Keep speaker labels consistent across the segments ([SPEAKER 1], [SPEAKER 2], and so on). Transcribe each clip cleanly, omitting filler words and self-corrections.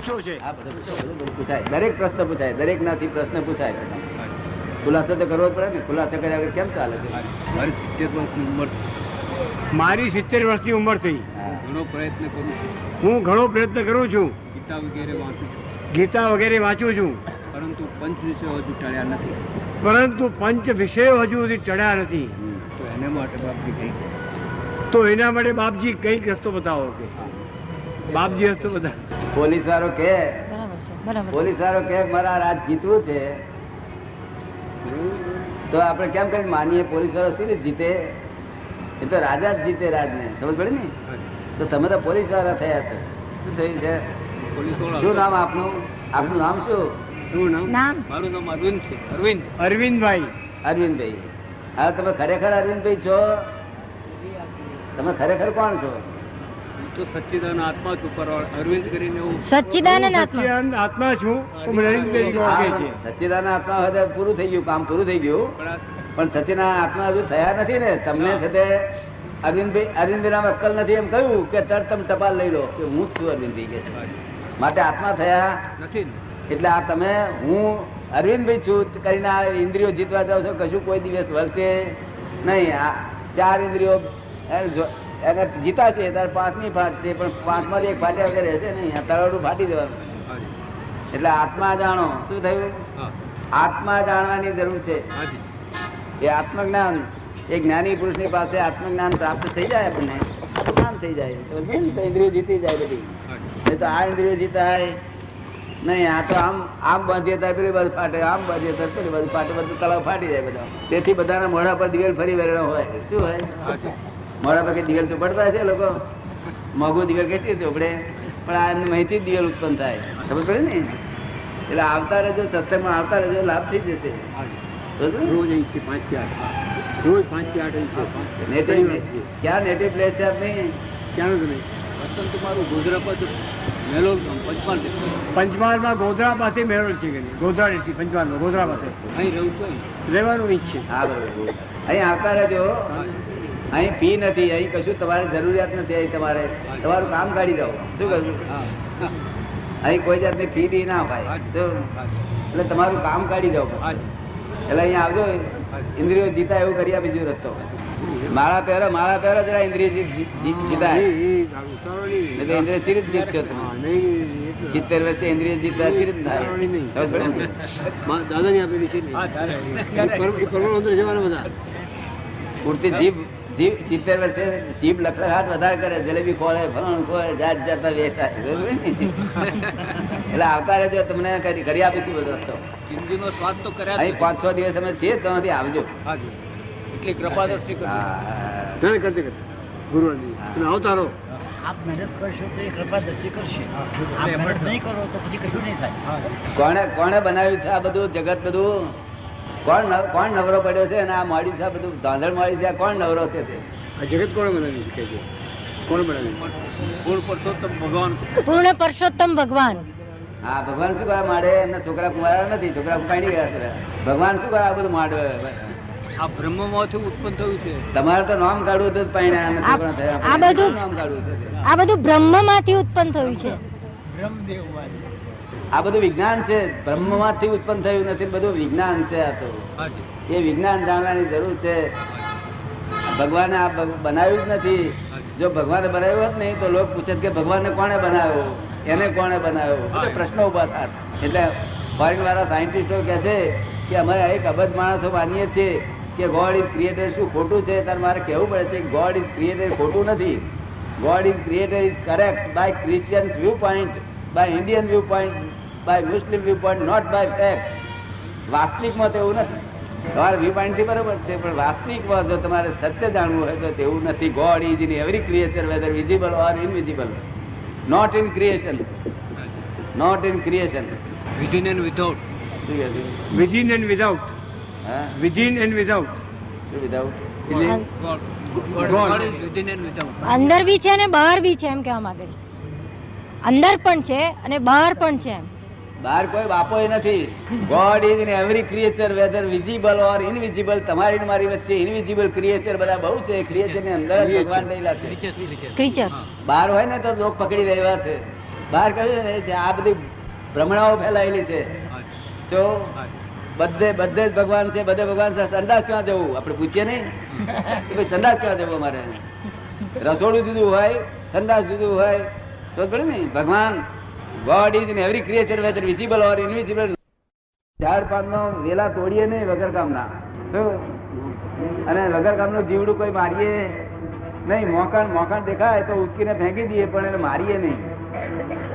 [SPEAKER 1] પૂછવો છે.
[SPEAKER 2] હા, બધું પૂછાય, દરેક પ્રશ્ન પૂછાય, દરેક નાથી પ્રશ્ન પૂછાય. ખુલાસો તો કરવો જ પડે ને. ખુલાસો કર્યા વગર કેમ ચાલે છે?
[SPEAKER 3] મારી 70 વર્ષની ઉંમર,
[SPEAKER 1] મારી 70 વર્ષની ઉંમર થઈ.
[SPEAKER 3] ઘણો પ્રયત્ન કરું છું.
[SPEAKER 1] હું ઘણો પ્રયત્ન કરું છું,
[SPEAKER 3] ગીતા વગેરે વાંચું છું,
[SPEAKER 1] ગીતા વગેરે વાંચું છું,
[SPEAKER 3] પરંતુ પંચ વિષયો હજુ ટળ્યા નથી.
[SPEAKER 1] પરંતુ પંચ વિષયો હજુ સુધી ચડ્યા નથી.
[SPEAKER 3] તો એને માટે બાપજી કંઈક
[SPEAKER 1] તો એના માટે બાપજી કઈક રસ્તો બતાવો. કે બાપજી રસ્તો બતાવો.
[SPEAKER 2] પોલીસ વાળો કે
[SPEAKER 4] બરાબર છે, બરાબર છે.
[SPEAKER 2] પોલીસ વાળો કે મારા રાજ જીતવું છે, તો આપણે કેમ કરી માનીએ? પોલીસ વાળો શું રીતે જીતે? એ તો રાજા જ જીતે, રાજને. સમજ પડે ને? તો તમે તો પોલીસ વાળા થયા છો. શું થયું છે? શું નામ આપનું? આપનું નામ શું?
[SPEAKER 1] શું નામ?
[SPEAKER 4] નામ
[SPEAKER 3] મારું નામ અરવિંદ છે. અરવિંદ.
[SPEAKER 1] અરવિંદભાઈ.
[SPEAKER 2] અરવિંદભાઈ. હા, તમે ખરેખર અરવિંદભાઈ છો? તમે ખરેખર કોણ છો?
[SPEAKER 3] હું તો સચ્ચિદાનંદ આત્મા છું, પર અરવિંદ કરીને હું
[SPEAKER 4] સચ્ચિદાનંદ આત્મા.
[SPEAKER 1] સચ્ચિદાનંદ આત્મા છું. હું અરવિંદભાઈ કહે છે.
[SPEAKER 2] સચ્ચિદાનંદ આત્મા હોય તો પૂરું થઈ ગયું, કામ પૂરું થઈ ગયું. પણ સચ્ચિદાનંદ આત્મા હજુ થયા નથી ને. તમને સાથે અરવિંદભાઈ નામ અક્કલ નથી એમ કહ્યું કે તરત તમે ટપાલ લઈ લો કે હું જ છું અરવિંદભાઈ કે છે. માટે આત્મા થયા
[SPEAKER 3] નથી.
[SPEAKER 2] એટલે આ તમે હું અરવિંદભાઈ છું કરીને આ ઇન્દ્રિયો જીતવા જાવ છો, કશું કોઈ દિવસ વળશે નહીં. આ 4 ઇન્દ્રિયો એને જીતાશે ત્યારે 5મી ફાટશે, પણ 5માંથી એક ફાટ્યા વગર રહેશે નહીં. આ તરવડું ફાટી જવાનું. એટલે આત્મા જાણો. શું થયું? આત્મા જાણવાની જરૂર છે. એ આત્મજ્ઞાન, એ જ્ઞાની પુરુષની પાસે આત્મજ્ઞાન પ્રાપ્ત થઈ જાય, આપણને જ્ઞાન થઈ જાય તો ઇન્દ્રિયો જીતી જાય બધી. નહીં તો આ ઇન્દ્રિયો જીતાય નહીં. આ તો આમ બાંધીએ ત્યારે પેલી બાજુ ફાટે, આમ બાંધીએ ત્યારે પેલી બાજુ ફાટે, બધું તળાવ ફાટી જાય બધા. તેથી બધાના મોઢા પર દિવેલ ફરી વળેલો હોય. શું હોય? મોઢા પર કઈ દિવેલ ચોપડતા છે લોકો? મોઘું દિવેલ કેટલી ચોપડે? પણ આ માહિતી જ દિવેલ ઉત્પન્ન થાય. ખબર પડે ને? એટલે આવતા રહેજો, સત્સંગમાં આવતા રહેજો, લાભ થઈ જશે.
[SPEAKER 3] રોજ અહીંથી 5 થી 8, રોજ 5 થી 8
[SPEAKER 2] નેટિવ ક્યાં નેટિવ પ્લેસ છે આપની?
[SPEAKER 3] ક્યાં તમે વતન તમારું ગોધરા પાસે મેલોલ પંચમહાલ district.
[SPEAKER 1] પંચમહાલમાં ગોધરા પાસે મેળો છે કે નહીં? ગોધરા district, પંચમહાલમાં ગોધરા પાસે
[SPEAKER 3] અહીં રહું છું.
[SPEAKER 1] રહેવાનું ઈ જ છે.
[SPEAKER 2] હા, બરોબર. અહીં આવતા રહેજો. અહીં ફી નથી, અહીં કશું તમારી જરૂરિયાત નથી. અહીં તમારું કામ કાઢી જાઓ. શું કહ્યું? અહીં કોઈ જાતની ફી બી ના હોય. એટલે તમારું કામ કાઢી જાઓ. એટલે અહીંયા આવજો, ઇન્દ્રિયો જીતા એવું કરી આપીશું રસ્તો. માળા પહેરો જરા ઇન્દ્રિય જીતાય. ઇન્દ્રિય સિરિત જીતશો તમે. 70 વર્ષે ઇન્દ્રિય જીતતા સિરિત થાય.
[SPEAKER 3] દાદાની આપેલી છે બધા
[SPEAKER 2] પૂરતી જીભ 70 વર્ષે જીભ લખલખાટ વધારે કરે, જલેબી ખોળે, ફરણ ખોળે, જાત જાતના વેચતા. એટલે આવતા રહેજો, તમને કરી આપીશું બધો રસ્તો.
[SPEAKER 3] જિંદગીનો સ્વાદ તો કર્યા.
[SPEAKER 2] અહીં 5-6 દિવસ અમે છીએ, ત્યાંથી આવજો.
[SPEAKER 3] એટલી કૃપા દ્રષ્ટિ કરો.
[SPEAKER 1] કરતે ગુરુવારની આવતા રહો.
[SPEAKER 5] આપ મહેનત કરશો તો એ કૃપા દ્રષ્ટિ કરશે. આપ મહેનત નહીં કરો તો પછી કશું નહીં થાય.
[SPEAKER 2] કોણે બનાવ્યું છે આ બધું જગત? બધું કોણ નવરો પડ્યો છે? અને આ મોડી છે, બધું ધાંધળ મોડી છે, કોણ નવરો છે? તે
[SPEAKER 1] આ જગત કોણે બનાવ્યું છે? કોણ બનાવ્યું?
[SPEAKER 3] પૂર્ણ પુરુષોત્તમ ભગવાન.
[SPEAKER 4] પૂર્ણ પુરુષોત્તમ ભગવાન.
[SPEAKER 2] હા, ભગવાન શું કરવા માંડે? એમના છોકરા કુંવારા નથી, છોકરા પાણી ગયા છે. ભગવાન શું કરવા આ બધું માંડવે?
[SPEAKER 3] આ બ્રહ્મમાંથી ઉત્પન્ન થયું છે.
[SPEAKER 2] તમારે તો નામ કાઢવું હતું, પાણી છોકરા થયા.
[SPEAKER 4] આ બધું
[SPEAKER 2] નામ કાઢવું છે.
[SPEAKER 4] આ બધું બ્રહ્મમાંથી ઉત્પન્ન થયું છે.
[SPEAKER 2] આ બધું વિજ્ઞાન છે. બ્રહ્મમાંથી ઉત્પન્ન થયું નથી, બધું વિજ્ઞાન છે. આ તો એ વિજ્ઞાન જાણવાની જરૂર છે. ભગવાને આ બનાવ્યું જ નથી. જો ભગવાને બનાવ્યું હોત નહીં તો લોકો પૂછે કે ભગવાનને કોણે બનાવ્યો, એને કોણે બનાવ્યો, પ્રશ્નો ઉભા થાય. એટલે ફોરેન વાળા સાયન્ટિસ્ટો કહે છે કે અમે 1 અબજ માણસો માનીએ છીએ કે ગોડ ઇઝ ક્રિએટેડ. શું ખોટું છે? ત્યારે મારે કહેવું પડે છે કે ગોડ ઇઝ ક્રિએટેડ ખોટું નથી. God is created is correct by Christian viewpoint, by Indian viewpoint, by Muslim viewpoint, not by fact. વાસ્તવિકમાં તો એવું નથી. તમારા વ્યૂ પોઈન્ટ થી બરોબર છે, પણ વાસ્તવિકમાં જો તમારે સત્ય જાણવું હોય તો તેવું નથી. God is in every creature, whether visible or invisible. Not in creation, not in creation.
[SPEAKER 3] Within and without.
[SPEAKER 2] શું કહે છે?
[SPEAKER 1] Within and without.
[SPEAKER 2] હા,
[SPEAKER 1] વિધિન એન્ડ વિધાઉટ.
[SPEAKER 2] શું વિધાઉટ?
[SPEAKER 3] Within and without.
[SPEAKER 4] અંદર બી છે અને બહાર બી છે એમ કહેવા માંગે છે. અંદર પણ છે અને બહાર પણ છે એમ.
[SPEAKER 2] બહાર કોઈ બાપો નથી. God is in every creature, whether visible or invisible. તમારી ને મારી વચ્ચે ઇનવિઝિબલ ક્રિએચર બધા બહુ છે. ક્રિએચર ની અંદર જ ભગવાન રહેલા છે.
[SPEAKER 4] ક્રીચર્સ.
[SPEAKER 2] બહાર હોય ને તો લોક પકડી રહ્યા છે. બહાર કહ્યું ને આ બધી ભ્રમણાઓ ફેલાયેલી છે. જો બધે જ ભગવાન છે, બધે ભગવાન છે. સંદાસ ક્યાં જવું આપણે પૂછીએ નહીં કે ભાઈ સંદાસ ક્યાં જવું? અમારે રસોડું જુદું હોય, સંદાસ જુદું હોય. તો પડે ને ભગવાન God is in every creature whether visible or invisible. ઝાડ પાનનો વેલા તોડીએ નહીં વગર કામના. શું? અને વગર કામનું જીવડું કોઈ મારીએ નહીં. મોકાણ દેખાય તો ઉચકીને ફેંકી દઈએ, પણ એને મારીએ નહીં.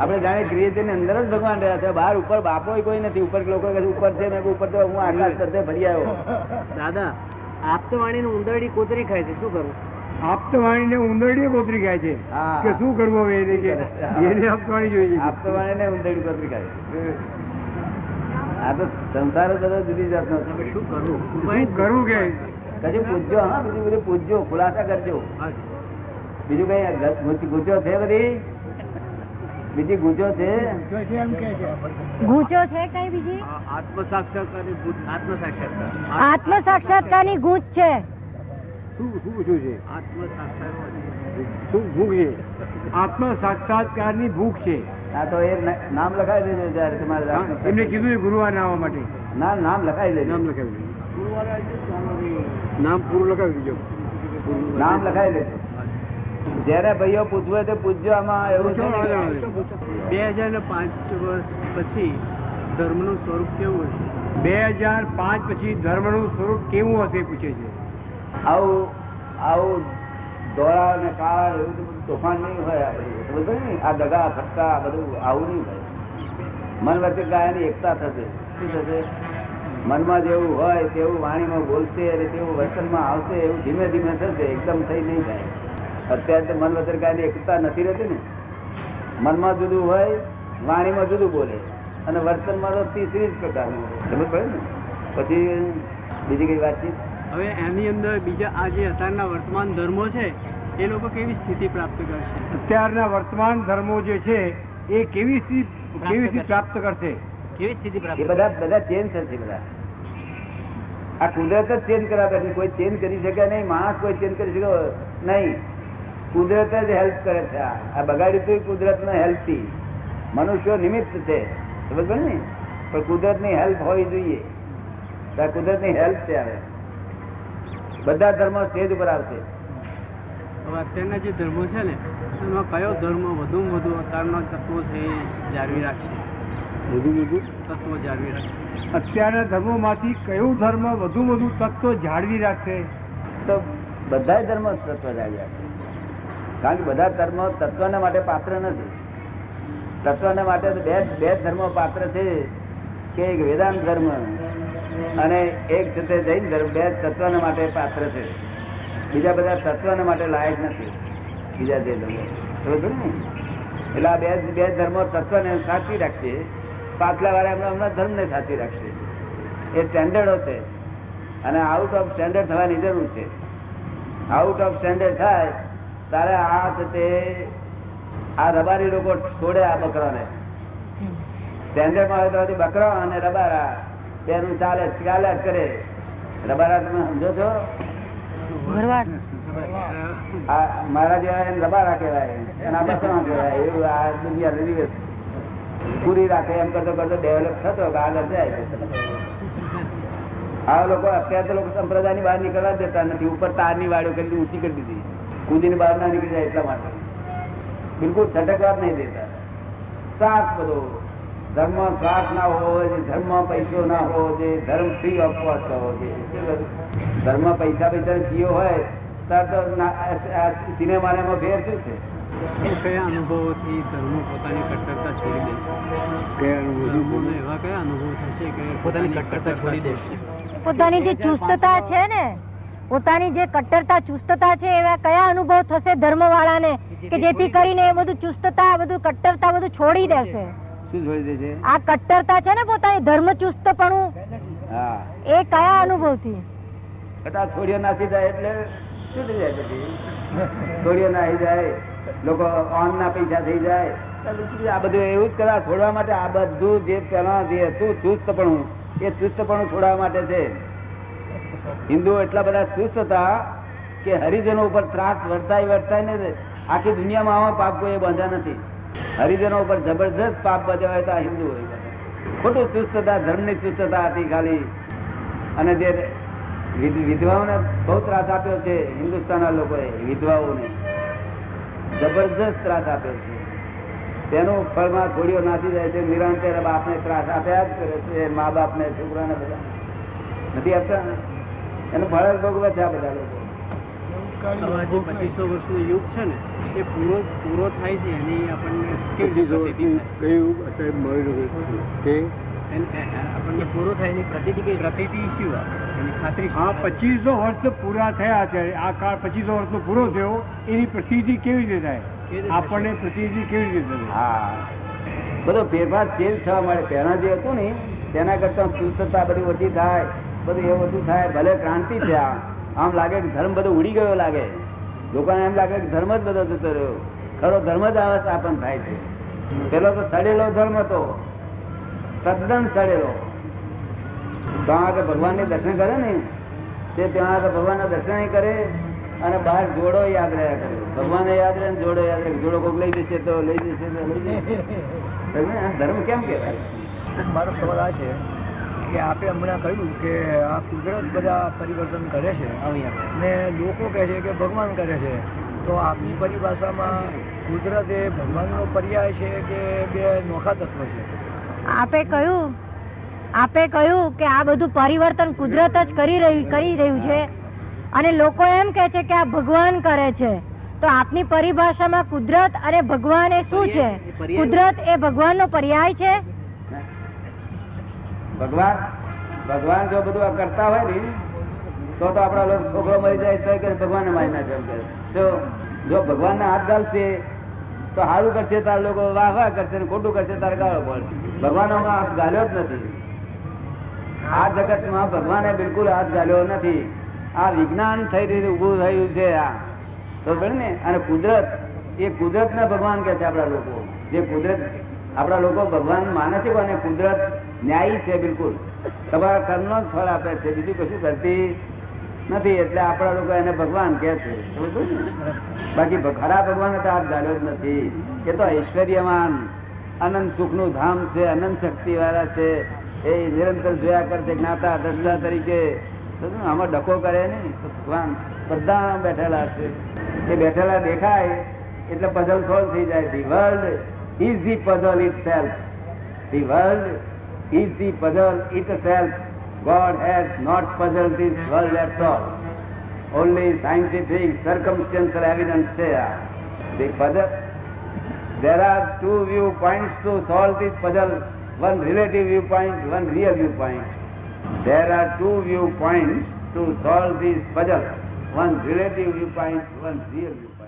[SPEAKER 2] આપણે જાણે ક્રિએચર ની અંદર જ ભગવાન રહ્યા છે. બહાર ઉપર બાપો કોઈ નથી. ઉપર લોકો ઉપર છે, મેં ઉપર તો હું આકાશ બધે ફરી આવ્યો.
[SPEAKER 3] દાદા આપતવાણી નું ઉંદરડી કોતરી ખાય છે, શું કરવું?
[SPEAKER 1] આપતવાણીને ઉંદરડી કોતરી ખાય છે
[SPEAKER 2] હા.
[SPEAKER 1] કે શું કરવું હવે એને કે એને આપતવાણી જોઈએ.
[SPEAKER 2] આપતવાણી ને ઉંદરડી કોતરી ખાય. આ તો સંસાર બધો જુદી જાતનો છે.
[SPEAKER 3] શું કરવું?
[SPEAKER 1] શું કરવું કે
[SPEAKER 2] કશું પૂછજો. હા, બીજું બધું પૂછજો, ખુલાસા કરજો. બીજું કઈ ગુચો છે? બધી બીજી ગુચો છે?
[SPEAKER 4] ગૂંચો છે કઈ બીજી?
[SPEAKER 3] આત્મ સાક્ષાત્કાર
[SPEAKER 4] આત્મ સાક્ષાત્કારની ગૂંચ છે.
[SPEAKER 1] શું પૂછ્યું છે?
[SPEAKER 3] આત્મ સાક્ષાત્કાર
[SPEAKER 1] શું ભૂખ છે? આત્મ સાક્ષાત્કારની ભૂખ છે.
[SPEAKER 2] હા, તો એ નામ લખાવી દેજો જયારે તમારે
[SPEAKER 1] એમને કીધું ગુરુવાર આવવા માટે.
[SPEAKER 2] નામ લખાવી દેજો.
[SPEAKER 1] નામ લખાવી દેજો. નામ પૂરું લખાવી દેજો.
[SPEAKER 2] નામ લખાવી દેજો. જયારે ભાઈઓ પૂછવું હોય તો પૂછજો. આમાં એવું છે ને
[SPEAKER 3] 2005 વર્ષ પછી ધર્મનું સ્વરૂપ કેવું હશે?
[SPEAKER 1] 2005 પછી ધર્મનું સ્વરૂપ કેવું હશે પૂછે છે.
[SPEAKER 2] આવું ધોળા અને કાળા એવું બધું તોફાન નહીં હોય. આપણે સમજ ને, આ દગા ફટકા બધું આવું નહીં હોય. મન વચ્ચે ગાયની એકતા થશે. શું થશે? મનમાં જેવું હોય તેવું વાણીમાં બોલશે અને તેવું વર્તનમાં આવશે. એવું ધીમે ધીમે થશે, એકદમ થઈ નહીં જાય. અત્યારે તો મન વચ્ચે ગાયની એકતા નથી રહેતી ને. મનમાં જુદું હોય, વાણીમાં જુદું બોલે, અને વર્તનમાં તો 30 જ પ્રકારનું. સમજ પડે ને? પછી બીજી કઈ વાતચીત?
[SPEAKER 3] હવે એની અંદર બીજા આ જે અત્યારના વર્તમાન ધર્મો છે એ લોકો કેવી સ્થિતિ પ્રાપ્ત કરશે?
[SPEAKER 1] અત્યારના વર્તમાન ધર્મો જે છે એ કેવી સ્થિતિ પ્રાપ્ત કરશે?
[SPEAKER 3] કેવી સ્થિતિ
[SPEAKER 2] એ બધા ચેન્જ થશે. બધા આ કુદરત જ ચેન્જ કરાવે છે. કોઈ ચેન્જ કરી શકે નહીં. માણસ કોઈ ચેન્જ કરી શકે નહીં. કુદરત જ હેલ્પ કરે છે. આ બગાડી તો કુદરત ને હેલ્પ થી. મનુષ્યો નિમિત્ત છે, સમજ પડે ને? પણ કુદરત ની હેલ્પ હોવી જોઈએ. કુદરત ની હેલ્પ છે. હવે બધા ધર્મો સ્ટેજ ઉપર આવશે.
[SPEAKER 3] હવે અત્યારના જે ધર્મો છે ને એમાં કયો ધર્મ વધુમાં વધુ અત્યારના તત્વો છે એ જાળવી રાખશે? તત્વો જાળવી રાખશે.
[SPEAKER 1] અત્યારના ધર્મોમાંથી કયું ધર્મ વધુ તત્વ જાળવી રાખશે?
[SPEAKER 2] તો બધા ધર્મો તત્વ જાળવી રાખશે. કારણ કે બધા ધર્મો તત્વને માટે પાત્ર નથી. તત્વને માટે બે ધર્મો પાત્ર છે કે એક વેદાંત ધર્મ અને એક છે તે જૈન ધર્મ. બે તત્વને માટે પાત્ર છે. બીજા બધા તત્વને માટે લાયક નથી. બીજા જે ધર્મો સમજ ને, એટલે આ બે ધર્મો તત્વને સાચવી રાખશે. પાછલા વાળા એમના ધર્મને સાચવી રાખશે. એ સ્ટેન્ડર્ડો છે. અને આઉટ ઓફ સ્ટેન્ડર્ડ થવાની જરૂર છે. આઉટ ઓફ સ્ટેન્ડર્ડ થાય તારે આ છે તે આ રબારી લોકો છોડે. આ બકરાને સ્ટેન્ડર્ડમાં હોય તો બકરા અને રબારા બેનું ચાલે જ કરે. રબારા તમે સમજો છો? મારા જેવા એને રબારા કહેવાય અને આ બકરા કહેવાય. એવું આ દુનિયા દિવસ પૂરી રાખે એમ કરતો ડેવલપ થતો આગળ જાય. આ લોકો અત્યારે તો લોકો સંપ્રદાયની બહાર નીકળવા દેતા નથી. ઉપર તારની વાળો કરી ઊંચી કરી દીધી. કૂદીને બહાર ના નીકળી જાય એટલા માટે બિલકુલ છટકવા જ નહીં દેતા. સાફ બધો ધર્મ શ્વાસ ના હોવો જોઈએ. ધર્મ પૈસો ના હોવો જોઈએ. ધર્મ ફ્રી ઓફ કોસ્ટ હોવો જોઈએ. ધર્મ પૈસા પીયો હોય ત્યારે તો સિનેમામાં ફેર શું છે?
[SPEAKER 3] કયા અનુભવોથી ધર્મો પોતાની કટ્ટરતા છોડી દેશે? એવા કયા અનુભવ થશે કે પોતાની કટ્ટરતા છોડી દેશે?
[SPEAKER 4] પોતાની જે ચુસ્તતા છે ને, પોતાની જે કટ્ટરતા ચુસ્તતા છે એવા કયા અનુભવ થશે ધર્મ વાળાને કે જેથી કરીને એ બધું ચુસ્તતા બધું કટ્ટરતા બધું છોડી દેશે?
[SPEAKER 2] શું છોડી દેશે?
[SPEAKER 4] આ કટ્ટરતા છે ને પોતાની ધર્મ ચુસ્તપણું,
[SPEAKER 2] હા,
[SPEAKER 4] એ કયા અનુભવ થી?
[SPEAKER 2] છોડીઓ નાસી જાય એટલે શું થઈ જાય? પછી છોડીઓ નાસી જાય, લોકો ઓન ના પૈસા થઈ જાય. આ બધું એવું જ કરવા છોડવા માટે. આ બધું જે પેલા જે હતું ચુસ્તપણું, એ ચુસ્તપણું છોડવા માટે છે. હિન્દુઓ એટલા બધા ચુસ્ત હતા કે હરિજનો ઉપર ત્રાસ વર્તાય ને આખી દુનિયામાં આવા પાપ કોઈ બાંધ્યા નથી. હરિજનો ઉપર જબરજસ્ત પાપ બજાવે તો આ હિન્દુ હોય. ખોટું ચુસ્તતા, ધર્મની ચુસ્તતા હતી ખાલી. અને જે વિધવાઓને બહુ ત્રાસ આપ્યો છે હિન્દુસ્તાનના લોકોએ, વિધવાઓને જબરજસ્ત ત્રાસ આપ્યો છે. તેનું ફળમાં છોડીઓ નાસી જાય છે. નિરંતર બાપને ત્રાસ આપ્યા જ કરે છે, મા બાપને, છોકરાને, બધા નથી આપતા. એનું ફળ જ ભોગવે છે આ બધા લોકો.
[SPEAKER 3] જે 2500 વર્ષનો યુગ છે ને એ પૂરો થાય છે એની આપણને કેવી રીતે આપણને પૂરો થાય એની પ્રતીતિ શું એની ખાતરી
[SPEAKER 1] હા, 2500 વર્ષ પૂરા થયા છે. આ કાળ 2500 વર્ષનો પૂરો થયો, એની પ્રતિતિ કેવી રીતે થાય? આપણને પ્રતિતિ કેવી રીતે થાય?
[SPEAKER 2] હા, બધો ફેરફાર ચેન્જ થવા મળે. પહેલા જે હતું ને તેના કરતા ચુસ્તતા બધી ઓછી થાય, બધું એ ઓછું થાય. ભલે ક્રાંતિ છે, આમ લાગે કે ધર્મ બધો ઉડી ગયો લાગે, લોકોને એમ લાગે કે ધર્મ જ બધો જતો રહ્યો. ખરો ધર્મ જ સ્થાપન થાય છે. પેલો તો સડેલો ધર્મ હતો, તદ્દન સડેલો. ત્યાં આગળ ભગવાનને દર્શન કરે ને તે ત્યાં આગળ ભગવાનના દર્શન કરે અને બહાર જોડો યાદ રહ્યા કરે. ભગવાને યાદ રહે, જોડો યાદ રહે. જોડો કોઈક લઈ જશે તો લઈ જશે તો લઈ જશે. ધર્મ કેમ કહેવાય?
[SPEAKER 5] મારો સવાલ આ છે કે આપણે હમણાં કહ્યું કે આ કુદરત બધા પરિવર્તન કરે છે ને લોકો કહે છે કે ભગવાન કરે છે, તો આપની પરિભાષામાં કુદરત એ ભગવાનનો પર્યાય છે કે બે નોખા તત્વ છે?
[SPEAKER 4] આપે કહ્યું કે આ બધું પરિવર્તન કુદરત જ કરી રહ્યું છે અને લોકો એમ કે છે કે આ ભગવાન કરે છે. તો આપની પરિભાષામાં કુદરત અને ભગવાન એ શું છે? કુદરત એ ભગવાનનો પર્યાય છે?
[SPEAKER 2] ભગવાન જો બધું આ કરતા હોય ને તો આપડા લોકો છોકરો મરી જાય તો કે ભગવાનને મારી નાખે એમ કે. જો ભગવાનને હાથ ગાલશે તો સારું કરશે તાર લોકો વાહ વાહ કરશે, ખોટું કરશે તારે ગાળો પડશે. ભગવાન હાથ ગાલ્યો જ નથી. આ જગતમાં ભગવાને બિલકુલ હાથ ગાલ્યો નથી. આ વિજ્ઞાન થઈ રહ્યું, ઉભું થયું છે આ તો ને. અને કુદરત એ કુદરતને ભગવાન કે છે આપડા લોકો. જે કુદરત આપડા લોકો ભગવાન માને છે અને કુદરત ન્યાયી છે બિલકુલ. તમારા કર્મનો જ ફળ આપે છે, બીજું કશું કરતી નથી. એટલે આપડા લોકો એને ભગવાન કે છે. બાકી ખરા ભગવાન તો હાથ ગાલ્યો જ નથી. એ તો ઐશ્વર્યમાન અનંત સુખ નું ધામ છે, અનંત શક્તિ વાળા છે. એ નિરંતર જોયા કરશે જ્ઞાતા દ્રષ્ટા તરીકે. આમાં ડકો કરે નહીં તો ભગવાન બધા બેઠેલા છે. એ બેઠેલા દેખાય એટલે પઝલ સોલ્વ થઈ જાય. The world is the puzzle itself. The world is the puzzle itself. God has not puzzled this world at all. Only scientific circumstantial evidence there. The puzzle, there are two viewpoints to solve this puzzle. One relative viewpoint, one real viewpoint. There are two viewpoints to solve this puzzle. One relative viewpoint, one real viewpoint.